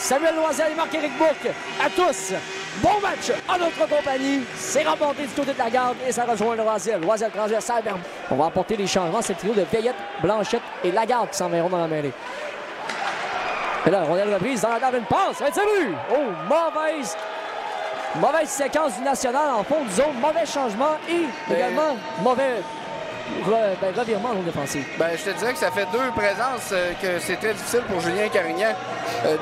Samuel Loisel et Marc-Éric Bourque. À tous, bon match en notre compagnie. C'est remporté du côté de la garde et ça rejoint Loisel. Loisel transversal vers... On va apporter les changements. C'est le trio de Veillette, Blanchette et Lagarde qui s'en verront dans la mêlée. Et là, rondelle reprise dans la garde, une passe. Un but! Oh, mauvaise séquence du national en fond de zone. Mauvais changement et également mauvais revirement en zone défensive. Je te dirais que ça fait deux présences que c'est très difficile pour Julien Carignan.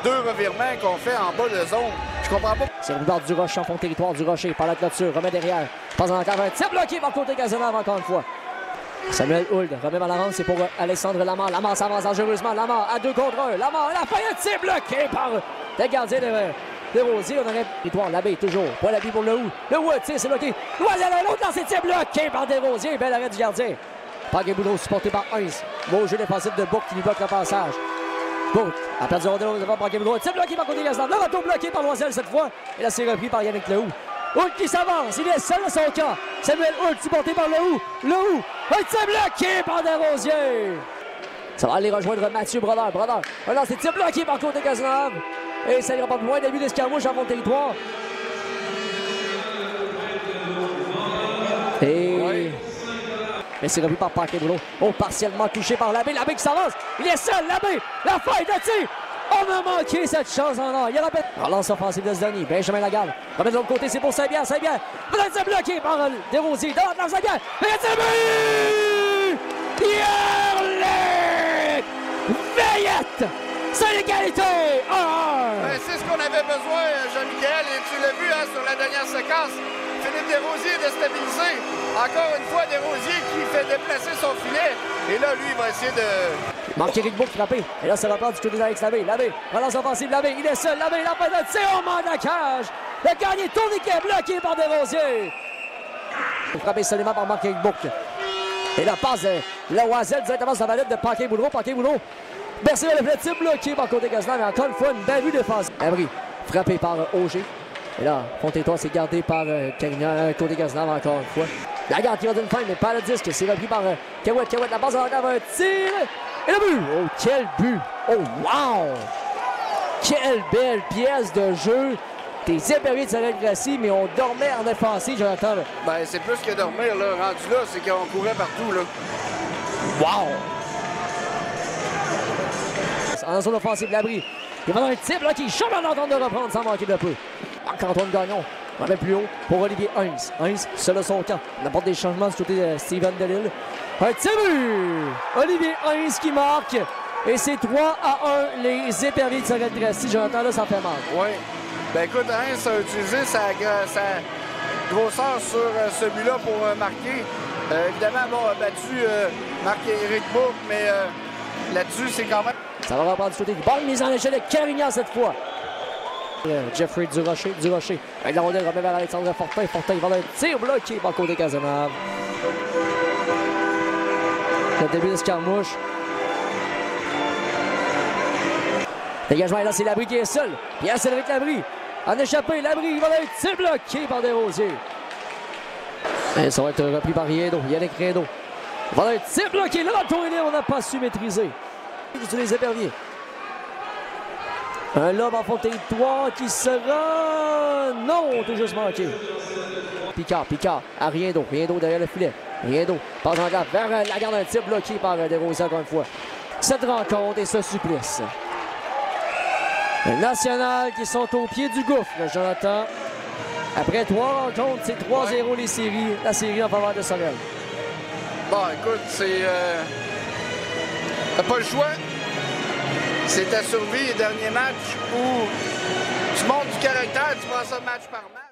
Deux revirements qu'on fait en bas de zone. Je comprends pas. C'est Rivard du Rocher en fond de territoire du Rocher par la clôture. Remet derrière. Passe dans la cave. Un tir bloqué par côté Cazenave encore une fois. Samuel Hould remet dans la rente, c'est pour Alexandre Lamar. Lamar s'avance dangereusement. Lamar à 2 contre 1. Lamar à la fin, un tir bloqué par le gardien de Rosier. On aurait territoire. Labbé toujours. Pas l'appui pour le Houd. Le Houd, c'est bloqué. Loisel à l'autre dans ses tirs bloqués par Desrosiers. Bel arrêt du gardien. Paquet-Boudreau supporté par Heinz. Beau jeu défensif de Bourque qui lui bloque le passage. Bourque a perdu le rondelle devant Paquet-Boudreau. Tir bloqué par côté Cazenave. Le retour bloqué par Loisel cette fois. Et là, c'est repris par Yannick Lehoux. Hould qui s'avance, il est seul à son camp. Samuel Hould supporté par Lehoux. Lehoux, un tir bloqué par Desrosiers. Ça va aller rejoindre Mathieu Brodeur. Brodeur, alors c'est tir bloqué par côté Cazenave. Et ça ira pas plus loin, début d'escarmouche en fond de territoire. Et... Oui. Mais c'est repris par Paquet-Boudreau. Oh, partiellement touché par Labbé. Labbé qui s'avance. Il est seul, Labbé. La faille de tir. On a manqué cette chance en or. Il répète. Relance offensive de Zdony. Benjamin Lagarde. Remet de l'autre côté, c'est pour Saint-Pierre. Saint-Pierre. Peut-être bloqué par Desrosiers. Dans la Saint-Pierre. C'est but! Yerlick! Veillette! C'est l'égalité! 1-1! C'est ce qu'on avait besoin, Jean-Michel. Et tu l'as vu sur la dernière séquence. Philippe Desrosiers est déstabilisé. Encore une fois, Desrosiers qui fait déplacer son filet. Et là, lui, il va essayer de... Marc-Éric Bourque frappé. Et là, ça repart du côté d'Alex Labbé. Labbé, relance offensive. Labbé, il est seul. Labbé, il a pas de tir. On manque la cage. Le gagné tourné qui est bloqué par Desrosiers. Frappé seulement par Marc-Éric Bourque. Et la passe de Loisel directement sur la valette de Paquet-Boudreau. Paquet-Boudreau. Bercé le filet bloqué par côté Cazenave. Mais encore une fois, une belle vue défense. Abri, frappé par Auger. Et là, Fontétois s'est gardé par Carignan, côté Cazenave encore une fois. Lagarde qui va d'une fin, mais pas le disque. C'est repris par Cahouette. Cahouette, la passe en arrière, un tir. Et le but! Oh, quel but! Oh, wow! Quelle belle pièce de jeu! T'es épervier de Sorel-Tracy, mais on dormait en défensive, Jonathan. C'est plus que dormir, là. Rendu là, c'est qu'on courait partout, là. Wow! En zone offensive, Labrie. Il va dans un type là qui chante en entente de reprendre sans manquer de peu. Marc-Antoine Gagnon. On va plus haut pour Olivier Heinz. Heinz, seul à son camp. On apporte des changements du côté de Steven Delille. Un tir but! Olivier Heinz qui marque. Et c'est 3-1 les éperviers de Sorel-Tracy. Jonathan, là, ça fait mal. Oui. Écoute, Heinz a utilisé sa grosseur sur ce but-là pour marquer. Évidemment, bon, a battu Marc-Éric Bourque, mais là-dessus, c'est quand même... Ça va reprendre du côté du bonne mise en échelle de Carignan cette fois. Jeffrey Durocher. Avec la rondelle, remet vers Alexandre Fortin. Fortin, il va un tir bloqué par côté Cazenave. Le début d'escarmouche. Dégagement, et là, c'est Labrie qui est seul. Pierre Cédric Labrie. En échappé, Labrie, il va un tir bloqué par Desrosiers. Et ça va être repris par Riendo. Yannick Riendo. Il va un tir bloqué. Le retour est libre, on n'a pas su maîtriser. Sur les éperviers. Un lobe en fond de territoire qui sera... Non, tout juste manqué. Picard à Riendo derrière le filet. Riendo passe en garde vers la garde, un tir bloqué par Desrosiers encore une fois. Cette rencontre et ce supplice. Les Nationales qui sont au pied du gouffre, Jonathan. Après 3 rencontres, c'est 3-0 les séries. La série en faveur de Sorel. Écoute, c'est... T'as pas le choix. C'est ta survie, les derniers matchs où tu montres du caractère, tu prends ça match par match.